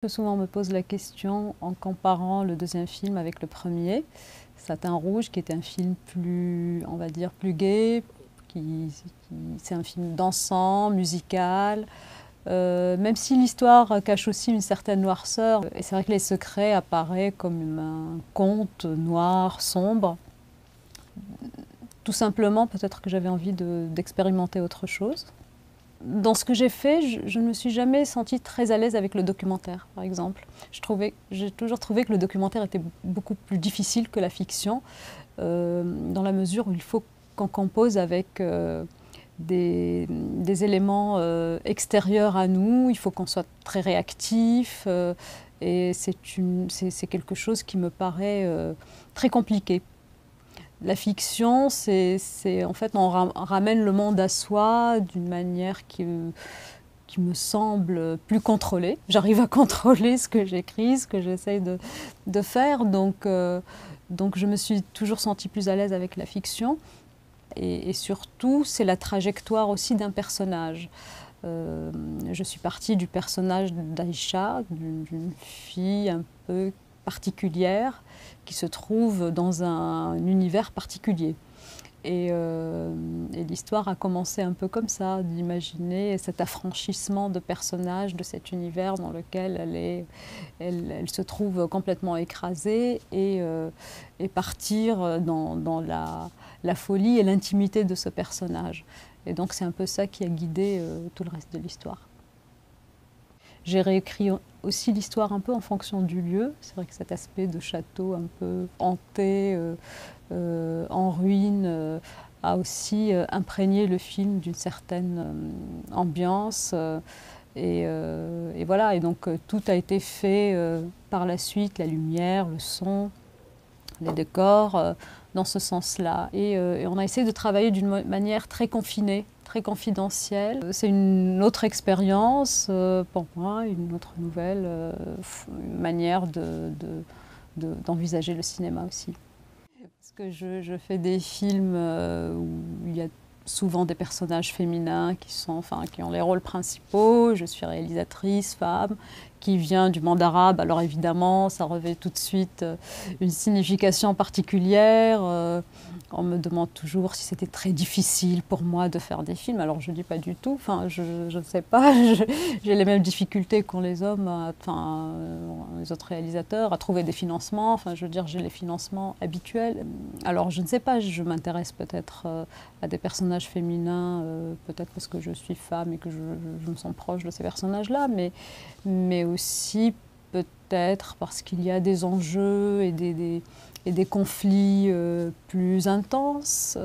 Souvent on me pose la question en comparant le deuxième film avec le premier, Satin Rouge, qui est un film plus, on va dire, plus gai, c'est un film dansant, musical, même si l'histoire cache aussi une certaine noirceur. Et c'est vrai que Les Secrets apparaît comme un conte noir, sombre. Tout simplement, peut-être que j'avais envie d'expérimenter autre chose. Dans ce que j'ai fait, je ne me suis jamais sentie très à l'aise avec le documentaire, par exemple. J'ai toujours trouvé que le documentaire était beaucoup plus difficile que la fiction, dans la mesure où il faut qu'on compose avec des éléments extérieurs à nous, il faut qu'on soit très réactif, et c'est quelque chose qui me paraît très compliqué. La fiction, en fait, on ramène le monde à soi d'une manière qui me semble plus contrôlée. J'arrive à contrôler ce que j'écris, ce que j'essaye de faire, donc je me suis toujours sentie plus à l'aise avec la fiction. Et surtout, c'est la trajectoire aussi d'un personnage. Je suis partie du personnage d'Aïcha, d'une fille un peu particulière qui se trouve dans un univers particulier. Et l'histoire a commencé un peu comme ça, d'imaginer cet affranchissement de personnage de cet univers dans lequel elle se trouve complètement écrasée et partir dans la folie et l'intimité de ce personnage. Et donc c'est un peu ça qui a guidé tout le reste de l'histoire. J'ai réécrit aussi l'histoire un peu en fonction du lieu. C'est vrai que cet aspect de château un peu hanté, en ruine, a aussi imprégné le film d'une certaine ambiance. Et voilà, et donc tout a été fait par la suite, la lumière, le son, les décors, dans ce sens-là. Et on a essayé de travailler d'une manière très confinée, très confidentielle. C'est une autre expérience pour moi, une autre nouvelle manière d'envisager le cinéma aussi. Parce que je fais des films où il y a souvent des personnages féminins qui ont les rôles principaux. Je suis réalisatrice, femme, qui vient du monde arabe. Alors évidemment, ça revêt tout de suite une signification particulière. On me demande toujours si c'était très difficile pour moi de faire des films. Alors je ne dis pas du tout, enfin, je ne sais pas, j'ai les mêmes difficultés qu'ont les hommes, les autres réalisateurs, à trouver des financements. Enfin, je veux dire, j'ai les financements habituels. Alors je ne sais pas, je m'intéresse peut-être à des personnages féminins, peut-être parce que je suis femme et que je me sens proche de ces personnages-là, mais aussi peut-être parce qu'il y a des enjeux et des conflits plus intenses.